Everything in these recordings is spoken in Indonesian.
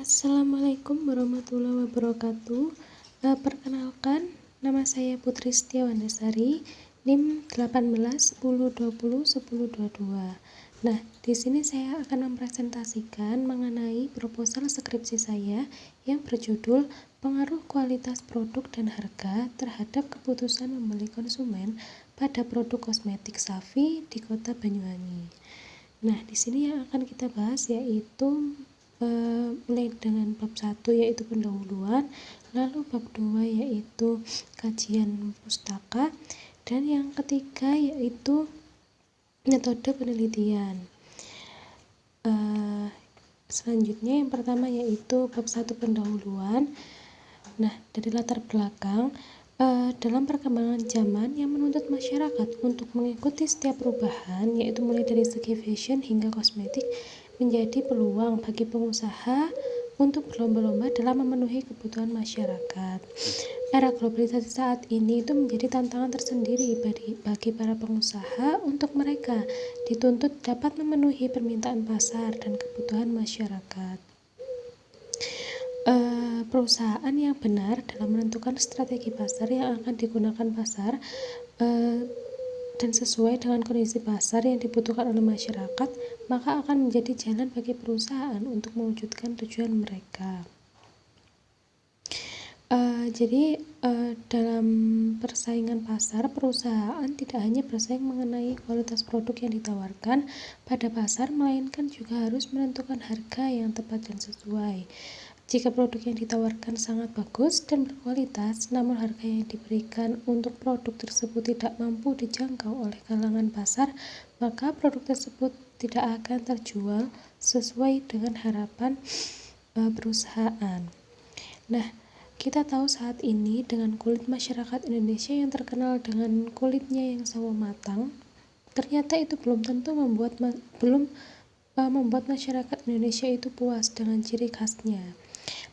Assalamualaikum warahmatullahi wabarakatuh. Perkenalkan, nama saya Putri Setiawandasari, NIM 18 10 20 10 22. Nah, di sini saya akan mempresentasikan mengenai proposal skripsi saya yang berjudul Pengaruh Kualitas Produk dan Harga terhadap Keputusan Membeli Konsumen pada Produk Kosmetik Safi di Kota Banyuwangi. Nah, di sini yang akan kita bahas yaitu mulai dengan bab 1 yaitu pendahuluan, lalu bab 2 yaitu kajian pustaka, dan yang ketiga yaitu metode penelitian. Selanjutnya yang pertama yaitu bab 1 pendahuluan. Nah, dari latar belakang dalam perkembangan zaman yang menuntut masyarakat untuk mengikuti setiap perubahan, yaitu mulai dari segi fashion hingga kosmetik, menjadi peluang bagi pengusaha untuk berlomba-lomba dalam memenuhi kebutuhan masyarakat. Era globalisasi saat ini itu menjadi tantangan tersendiri bagi para pengusaha untuk mereka dituntut dapat memenuhi permintaan pasar dan kebutuhan masyarakat. Perusahaan yang benar dalam menentukan strategi pasar yang akan digunakan pasar dan sesuai dengan kondisi pasar yang dibutuhkan oleh masyarakat, maka akan menjadi jalan bagi perusahaan untuk mewujudkan tujuan mereka. Dalam persaingan pasar, perusahaan tidak hanya bersaing mengenai kualitas produk yang ditawarkan pada pasar, melainkan juga harus menentukan harga yang tepat dan sesuai. Jika produk yang ditawarkan sangat bagus dan berkualitas, namun harga yang diberikan untuk produk tersebut tidak mampu dijangkau oleh kalangan pasar, maka produk tersebut tidak akan terjual sesuai dengan harapan perusahaan. Nah, kita tahu saat ini dengan kulit masyarakat Indonesia yang terkenal dengan kulitnya yang sawo matang, ternyata itu belum tentu membuat masyarakat Indonesia itu puas dengan ciri khasnya.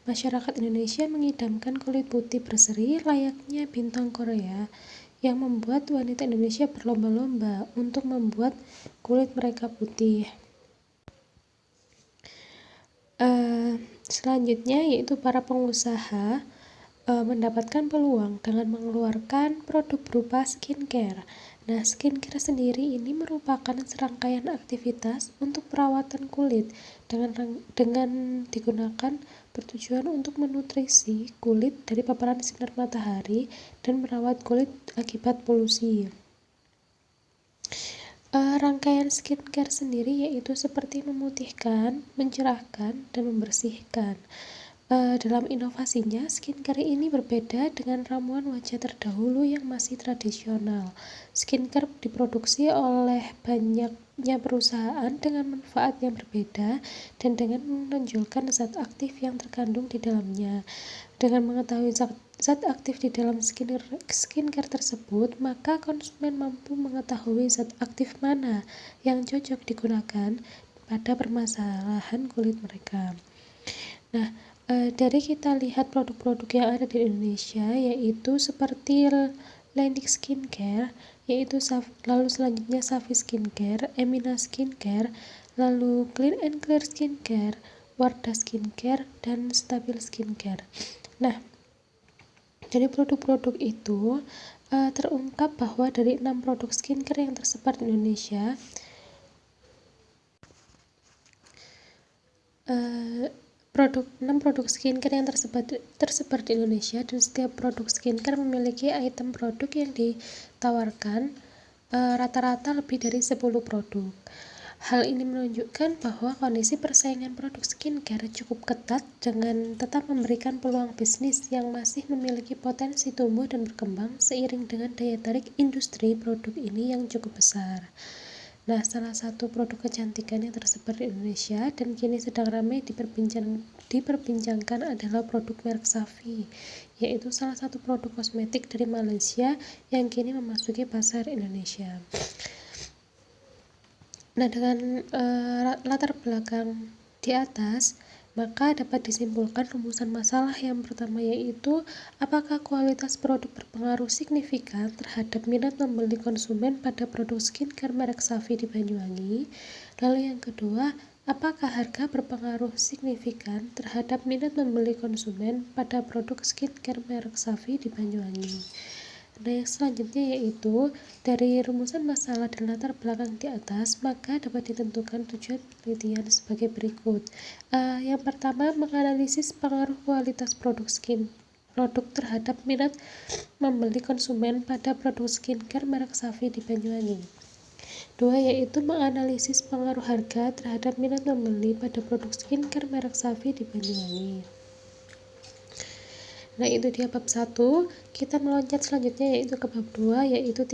Masyarakat Indonesia mengidamkan kulit putih berseri layaknya bintang Korea, yang membuat wanita Indonesia berlomba-lomba untuk membuat kulit mereka putih. Selanjutnya yaitu para pengusaha mendapatkan peluang dengan mengeluarkan produk berupa skincare. Nah, skincare sendiri ini merupakan serangkaian aktivitas untuk perawatan kulit dengan digunakan bertujuan untuk menutrisi kulit dari paparan sinar matahari dan merawat kulit akibat polusi. Rangkaian skincare sendiri yaitu seperti memutihkan, mencerahkan, dan membersihkan. Dalam inovasinya, skincare ini berbeda dengan ramuan wajah terdahulu yang masih tradisional. Skincare diproduksi oleh banyaknya perusahaan dengan manfaat yang berbeda dan dengan menonjolkan zat aktif yang terkandung di dalamnya. Dengan mengetahui zat aktif di dalam skincare tersebut, maka konsumen mampu mengetahui zat aktif mana yang cocok digunakan pada permasalahan kulit mereka. Nah, dari kita lihat produk-produk yang ada di Indonesia yaitu seperti Lendik Skincare, lalu selanjutnya Safi Skincare, Emina Skincare, lalu Clean and Clear Skincare, Wardah Skincare, dan Stabil Skincare. Nah, dari produk-produk itu terungkap bahwa dari 6 produk skincare yang tersebar di Indonesia, 6 produk skincare yang tersebar di Indonesia, dan setiap produk skincare memiliki item produk yang ditawarkan rata-rata lebih dari 10 produk. Hal ini menunjukkan bahwa kondisi persaingan produk skincare cukup ketat dengan tetap memberikan peluang bisnis yang masih memiliki potensi tumbuh dan berkembang seiring dengan daya tarik industri produk ini yang cukup besar. Nah, salah satu produk kecantikan yang tersebar di Indonesia dan kini sedang ramai diperbincangkan adalah produk merek Safi, yaitu salah satu produk kosmetik dari Malaysia yang kini memasuki pasar Indonesia. Nah, dengan latar belakang di atas, maka dapat disimpulkan rumusan masalah yang pertama yaitu apakah kualitas produk berpengaruh signifikan terhadap minat membeli konsumen pada produk skincare merek Safi di Banyuwangi. Lalu yang kedua, Apakah harga berpengaruh signifikan terhadap minat membeli konsumen pada produk skincare merek Savi di Banyuwangi? Nah, yang selanjutnya yaitu dari rumusan masalah dan latar belakang di atas, maka dapat ditentukan tujuan penelitian sebagai berikut. Yang pertama, menganalisis pengaruh kualitas produk terhadap minat membeli konsumen pada produk skincare merek Savi di Banyuwangi. Dua, yaitu menganalisis pengaruh harga terhadap minat membeli pada produk skincare merek Savi di Banyuwangi. Nah, itu dia bab 1. Kita meloncat selanjutnya yaitu ke bab 2, yaitu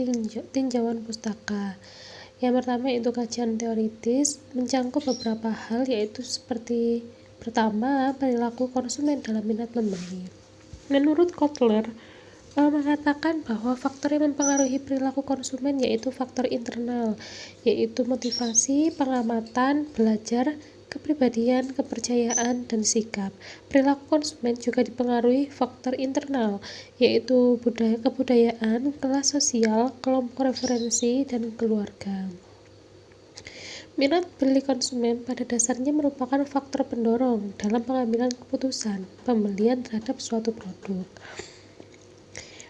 tinjauan pustaka. Yang pertama yaitu kajian teoritis mencakup beberapa hal, yaitu seperti pertama, perilaku konsumen dalam minat membeli. Menurut Kotler mengatakan bahwa faktor yang mempengaruhi perilaku konsumen yaitu faktor internal, yaitu motivasi, pengamatan, belajar, kepribadian, kepercayaan, dan sikap. Perilaku konsumen juga dipengaruhi faktor internal, yaitu kebudayaan, kelas sosial, kelompok referensi, dan keluarga. Minat beli konsumen pada dasarnya merupakan faktor pendorong dalam pengambilan keputusan pembelian terhadap suatu produk.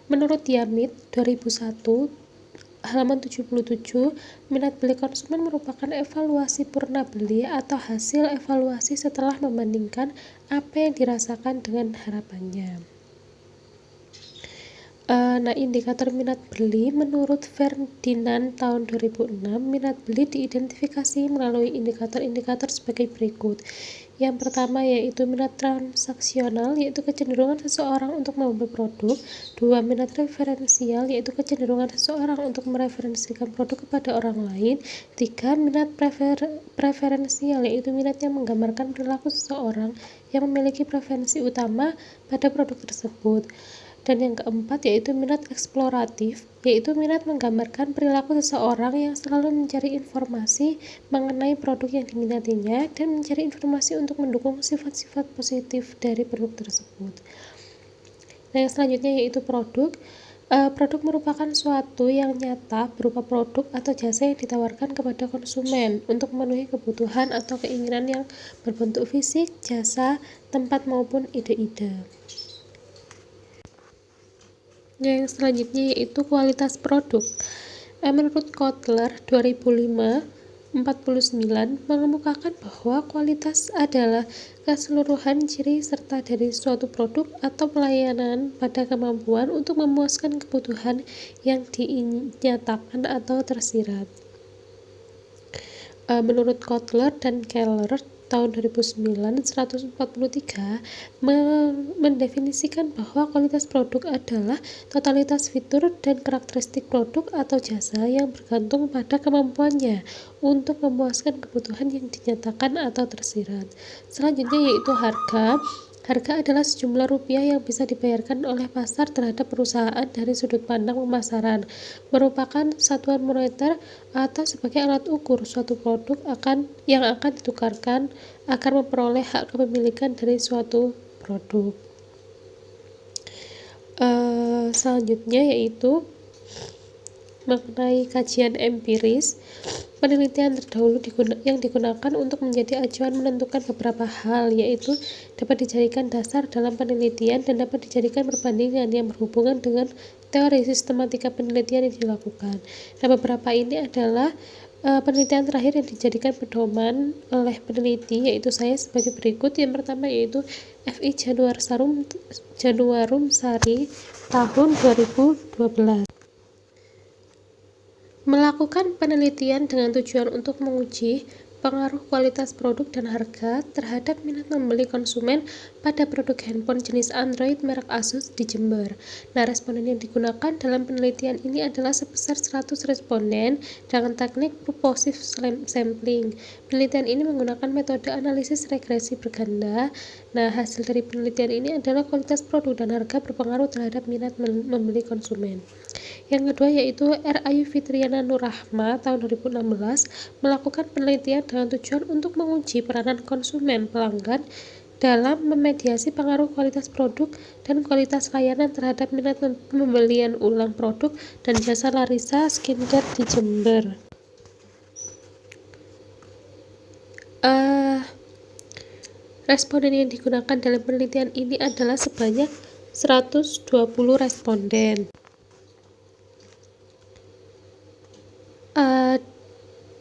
Menurut Diamit 2001 halaman 77, minat beli konsumen merupakan evaluasi purna beli atau hasil evaluasi setelah membandingkan apa yang dirasakan dengan harapannya. Nah, indikator minat beli menurut Ferdinand tahun 2006, minat beli diidentifikasi melalui indikator-indikator sebagai berikut. Yang pertama yaitu minat transaksional, yaitu kecenderungan seseorang untuk membeli produk. 2. Minat referensial, yaitu kecenderungan seseorang untuk mereferensikan produk kepada orang lain. 3. Minat preferensial, yaitu minat yang menggambarkan perilaku seseorang yang memiliki preferensi utama pada produk tersebut. Dan yang keempat yaitu minat eksploratif, yaitu minat menggambarkan perilaku seseorang yang selalu mencari informasi mengenai produk yang diminatinya dan mencari informasi untuk mendukung sifat-sifat positif dari produk tersebut. Nah, yang selanjutnya yaitu produk. Produk merupakan suatu yang nyata berupa produk atau jasa yang ditawarkan kepada konsumen untuk memenuhi kebutuhan atau keinginan yang berbentuk fisik, jasa, tempat maupun ide-ide. Yang selanjutnya yaitu kualitas produk. Menurut Kotler 2005-49 mengemukakan bahwa kualitas adalah keseluruhan ciri serta dari suatu produk atau pelayanan pada kemampuan untuk memuaskan kebutuhan yang dinyatakan atau tersirat. Menurut Kotler dan Keller tahun 2009-143 mendefinisikan bahwa kualitas produk adalah totalitas fitur dan karakteristik produk atau jasa yang bergantung pada kemampuannya untuk memuaskan kebutuhan yang dinyatakan atau tersirat. Selanjutnya yaitu harga. Harga adalah sejumlah rupiah yang bisa dibayarkan oleh pasar terhadap perusahaan dari sudut pandang pemasaran, merupakan satuan moneter atau sebagai alat ukur suatu produk yang akan ditukarkan agar memperoleh hak kepemilikan dari suatu produk. Selanjutnya yaitu mengenai kajian empiris. Penelitian terdahulu yang digunakan untuk menjadi acuan menentukan beberapa hal, yaitu dapat dijadikan dasar dalam penelitian dan dapat dijadikan perbandingan yang berhubungan dengan teori sistematika penelitian yang dilakukan. Nah, beberapa ini adalah penelitian terakhir yang dijadikan pedoman oleh peneliti, yaitu saya sebagai berikut. Yang pertama yaitu F.I. Januarum Sari tahun 2012. Melakukan penelitian dengan tujuan untuk menguji pengaruh kualitas produk dan harga terhadap minat membeli konsumen pada produk handphone jenis Android merek Asus di Jember. Nah, responden yang digunakan dalam penelitian ini adalah sebesar 100 responden dengan teknik purposive sampling. Penelitian ini menggunakan metode analisis regresi berganda. Nah, hasil dari penelitian ini adalah kualitas produk dan harga berpengaruh terhadap minat membeli konsumen. Yang kedua yaitu R. Ayu Fitriana Nurrahma tahun 2016 melakukan penelitian dengan tujuan untuk menguji peranan konsumen pelanggan dalam memediasi pengaruh kualitas produk dan kualitas layanan terhadap minat pembelian ulang produk dan jasa Larissa Skincare di Jember. Responden yang digunakan dalam penelitian ini adalah sebanyak 120 responden.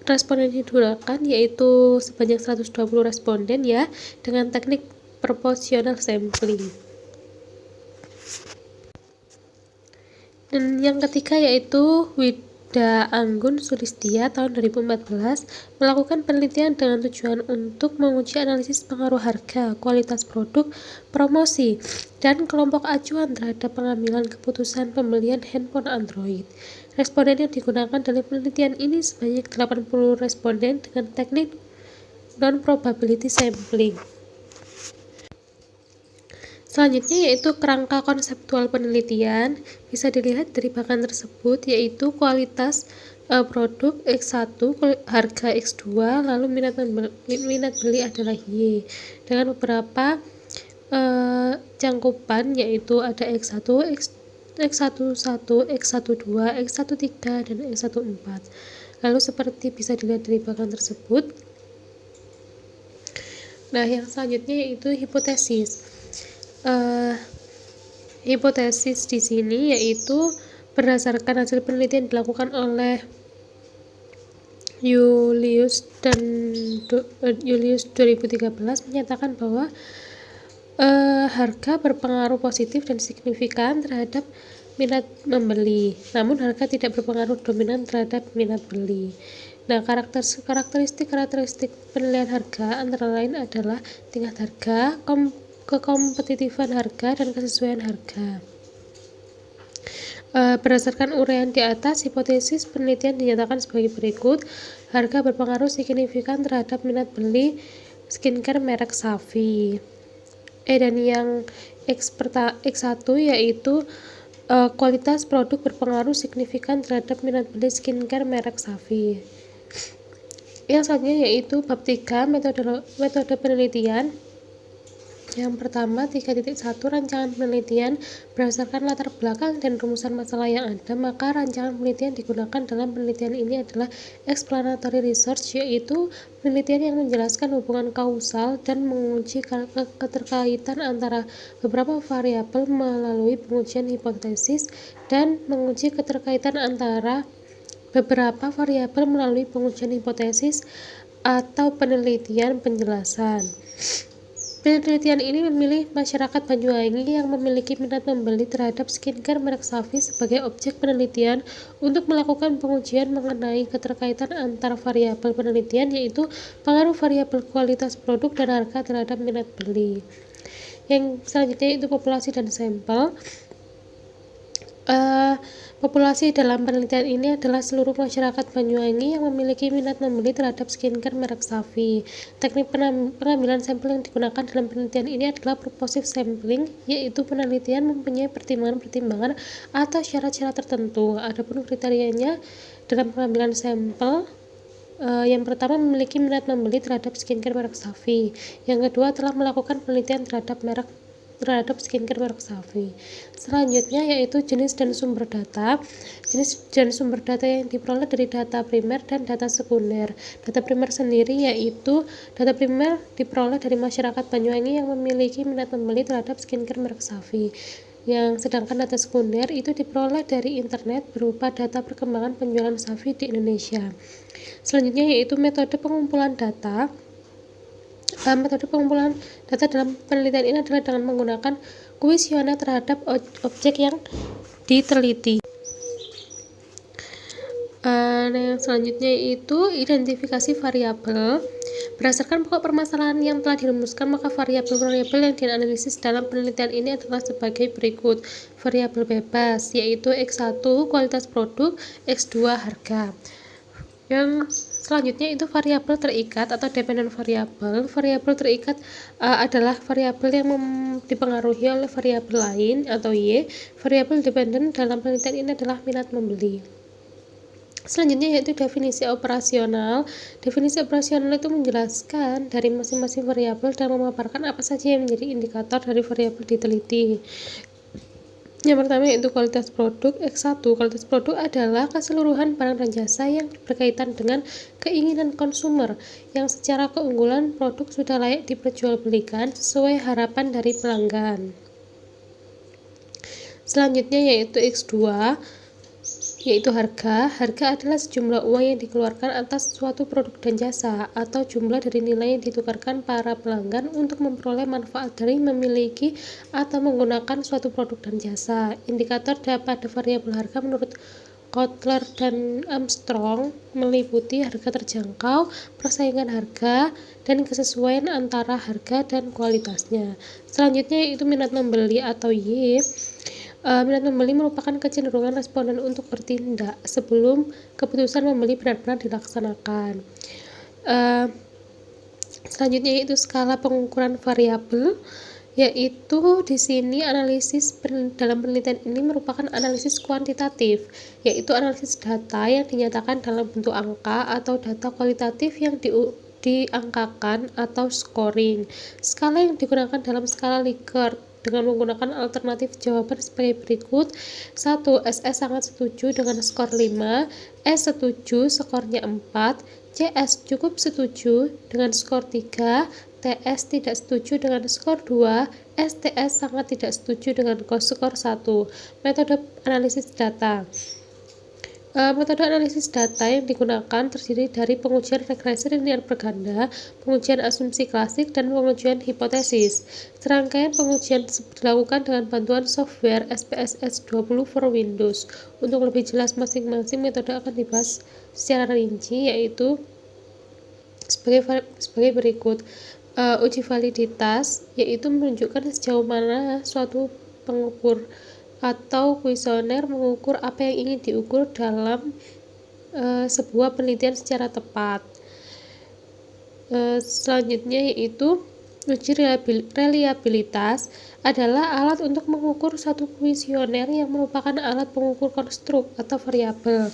Responden yang digunakan yaitu sebanyak 120 responden ya, dengan teknik proportional sampling. Dan yang ketiga yaitu Wida Anggun Sulistia tahun 2014 melakukan penelitian dengan tujuan untuk menguji analisis pengaruh harga, kualitas produk, promosi, dan kelompok acuan terhadap pengambilan keputusan pembelian handphone Android. Responden yang digunakan dalam penelitian ini sebanyak 80 responden dengan teknik non-probability sampling. Selanjutnya yaitu kerangka konseptual penelitian. Bisa dilihat dari bahan tersebut yaitu kualitas produk X1, harga X2, lalu minat beli adalah Y, dengan beberapa cangkupan yaitu ada X1, X11, X12, X13, dan X14. Lalu seperti bisa dilihat dari bahan tersebut. Nah, yang selanjutnya yaitu hipotesis. Hipotesis di sini yaitu berdasarkan hasil penelitian dilakukan oleh Julius 2013 menyatakan bahwa harga berpengaruh positif dan signifikan terhadap minat membeli, namun harga tidak berpengaruh dominan terhadap minat beli. Nah, karakteristik penilaian harga antara lain adalah tingkat harga, kekompetitifan harga, dan kesesuaian harga. Berdasarkan uraian di atas, hipotesis penelitian dinyatakan sebagai berikut. Harga berpengaruh signifikan terhadap minat beli skincare merek Savi. Dan yang X1 yaitu kualitas produk berpengaruh signifikan terhadap minat beli skincare merek Savi. Yang selanjutnya yaitu bab 3 metode penelitian. Yang pertama 3.1 rancangan penelitian berdasarkan latar belakang dan rumusan masalah yang ada, maka rancangan penelitian digunakan dalam penelitian ini adalah explanatory research, yaitu penelitian yang menjelaskan hubungan kausal dan menguji keterkaitan antara beberapa variabel melalui pengujian hipotesis, dan menguji keterkaitan antara beberapa variabel melalui pengujian hipotesis atau penelitian penjelasan. Penelitian ini memilih masyarakat Banyuwangi yang memiliki minat membeli terhadap skincare merek Savi sebagai objek penelitian untuk melakukan pengujian mengenai keterkaitan antar variabel penelitian, yaitu pengaruh variabel kualitas produk dan harga terhadap minat beli. Yang selanjutnya itu populasi dan sampel. Populasi dalam penelitian ini adalah seluruh masyarakat Banyuwangi yang memiliki minat membeli terhadap skincare merek Savi. Teknik pengambilan sampel yang digunakan dalam penelitian ini adalah purposive sampling, yaitu penelitian mempunyai pertimbangan-pertimbangan atau syarat-syarat tertentu. Adapun kriterianya dalam pengambilan sampel, yang pertama memiliki minat membeli terhadap skincare merek Savi. Yang kedua telah melakukan penelitian terhadap skincare merek Savi. Selanjutnya yaitu jenis dan sumber data. Jenis dan sumber data yang diperoleh dari data primer dan data sekunder. Data primer sendiri yaitu data primer diperoleh dari masyarakat Banyuwangi yang memiliki minat membeli terhadap skincare merek Savi. Sedangkan data sekunder itu diperoleh dari internet berupa data perkembangan penjualan Savi di Indonesia. Selanjutnya yaitu metode pengumpulan data. Metode pengumpulan data dalam penelitian ini adalah dengan menggunakan kuesioner terhadap objek yang diteliti. Yang selanjutnya itu identifikasi variabel. Berdasarkan pokok permasalahan yang telah dirumuskan, maka variabel-variabel yang dianalisis dalam penelitian ini adalah sebagai berikut. Variabel bebas yaitu X1 kualitas produk, X2 harga. Yang selanjutnya itu variabel terikat atau dependent variabel. Variabel terikat adalah variabel yang dipengaruhi oleh variabel lain atau Y. Variabel dependent dalam penelitian ini adalah minat membeli. Selanjutnya yaitu definisi operasional. Definisi operasional itu menjelaskan dari masing-masing variabel dan memaparkan apa saja yang menjadi indikator dari variabel diteliti. Yang pertama yaitu kualitas produk. X1. Kualitas produk adalah keseluruhan barang dan jasa yang berkaitan dengan keinginan konsumer, yang secara keunggulan produk sudah layak diperjualbelikan sesuai harapan dari pelanggan. Selanjutnya yaitu X2, yaitu harga. Harga adalah sejumlah uang yang dikeluarkan atas suatu produk dan jasa, atau jumlah dari nilai yang ditukarkan para pelanggan untuk memperoleh manfaat dari memiliki atau menggunakan suatu produk dan jasa. Indikator pada variabel harga menurut Kotler dan Armstrong meliputi harga terjangkau, persaingan harga, dan kesesuaian antara harga dan kualitasnya. Selanjutnya yaitu minat membeli atau Y. Minat membeli merupakan kecenderungan responden untuk bertindak sebelum keputusan membeli benar-benar dilaksanakan. Selanjutnya yaitu skala pengukuran variabel, yaitu di sini analisis dalam penelitian ini merupakan analisis kuantitatif, yaitu analisis data yang dinyatakan dalam bentuk angka atau data kualitatif yang diangkakan atau scoring. Skala yang digunakan dalam skala Likert dengan menggunakan alternatif jawaban sebagai berikut. 1. SS sangat setuju dengan skor 5, S setuju skornya 4, CS cukup setuju dengan skor 3, TS tidak setuju dengan skor 2, STS sangat tidak setuju dengan skor 1. Metode analisis data. Metode analisis data yang digunakan terdiri dari pengujian regresi linear berganda, pengujian asumsi klasik, dan pengujian hipotesis. Serangkaian pengujian tersebut dilakukan dengan bantuan software SPSS 20 for Windows. Untuk lebih jelas masing-masing metode akan dibahas secara rinci, yaitu sebagai berikut. Uji validitas, yaitu menunjukkan sejauh mana suatu pengukur atau kuesioner mengukur apa yang ingin diukur dalam sebuah penelitian secara tepat. Selanjutnya yaitu uji reliabilitas adalah alat untuk mengukur satu kuesioner yang merupakan alat pengukur konstruk atau variabel.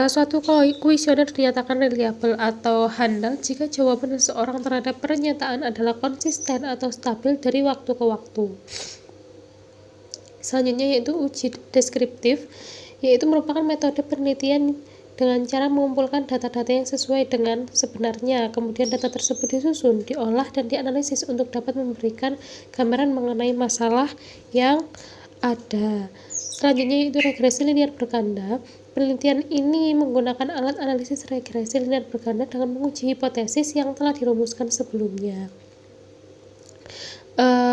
Suatu kuesioner dinyatakan reliabel atau handal jika jawaban seseorang terhadap pernyataan adalah konsisten atau stabil dari waktu ke waktu. Selanjutnya yaitu uji deskriptif, yaitu merupakan metode penelitian dengan cara mengumpulkan data-data yang sesuai dengan sebenarnya. Kemudian data tersebut disusun, diolah, dan dianalisis untuk dapat memberikan gambaran mengenai masalah yang ada. Selanjutnya yaitu regresi linear berganda. Penelitian ini menggunakan alat analisis regresi linear berganda dengan menguji hipotesis yang telah dirumuskan sebelumnya.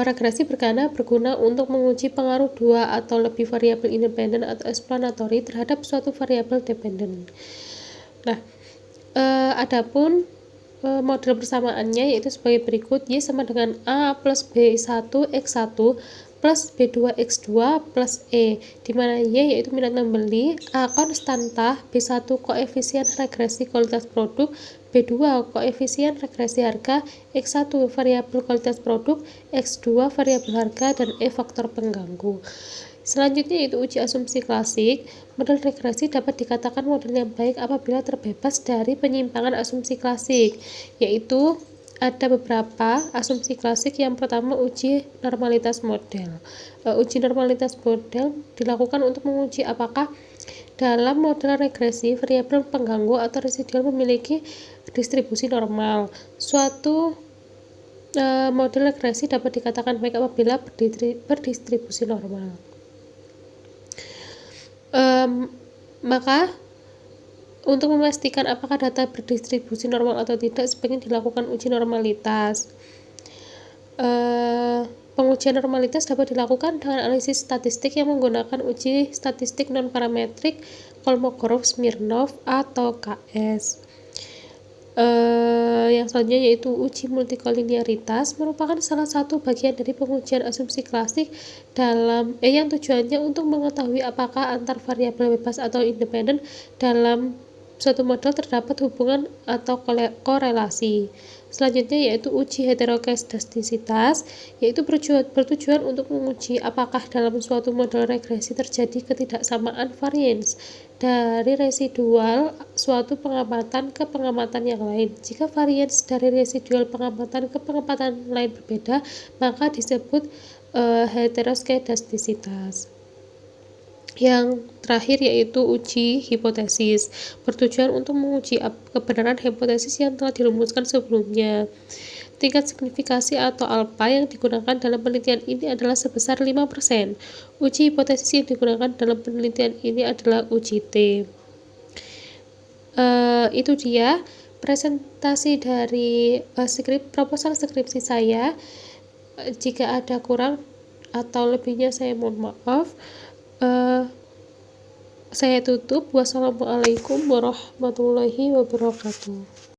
Regresi berganda berguna untuk menguji pengaruh dua atau lebih variabel independen atau explanatory terhadap suatu variabel dependen. Nah, adapun model persamaannya yaitu sebagai berikut. Y sama dengan A plus B1 X1 plus B2 X2 plus E, di mana Y yaitu minat membeli, A konstanta, B1 koefisien regresi kualitas produk, B2 koefisien regresi harga, X1 variabel kualitas produk, X2 variabel harga, dan E faktor pengganggu. Selanjutnya yaitu uji asumsi klasik. Model regresi dapat dikatakan model yang baik apabila terbebas dari penyimpangan asumsi klasik, yaitu ada beberapa asumsi klasik. Yang pertama, uji normalitas model. Uji normalitas model dilakukan untuk menguji apakah dalam model regresi variabel pengganggu atau residual memiliki distribusi normal. Suatu model regresi dapat dikatakan baik apabila berdistribusi normal. Maka untuk memastikan apakah data berdistribusi normal atau tidak, sebaiknya dilakukan uji normalitas. Pengujian normalitas dapat dilakukan dengan analisis statistik yang menggunakan uji statistik non-parametrik Kolmogorov-Smirnov atau KS. Yang selanjutnya yaitu uji multikolinearitas, merupakan salah satu bagian dari pengujian asumsi klasik yang tujuannya untuk mengetahui apakah antar variabel bebas atau independen dalam suatu model terdapat hubungan atau korelasi. Selanjutnya yaitu uji heterokedastisitas, yaitu bertujuan untuk menguji apakah dalam suatu model regresi terjadi ketidaksamaan varians dari residual suatu pengamatan ke pengamatan yang lain. Jika varians dari residual pengamatan ke pengamatan lain berbeda, maka disebut heteroskedastisitas. Yang terakhir yaitu uji hipotesis, bertujuan untuk menguji kebenaran hipotesis yang telah dirumuskan sebelumnya. Tingkat signifikasi atau alfa yang digunakan dalam penelitian ini adalah sebesar 5%. Uji hipotesis yang digunakan dalam penelitian ini adalah uji T. Itu dia presentasi dari proposal skripsi saya. Jika ada kurang atau lebihnya saya mohon maaf. Saya tutup. Wassalamualaikum warahmatullahi wabarakatuh.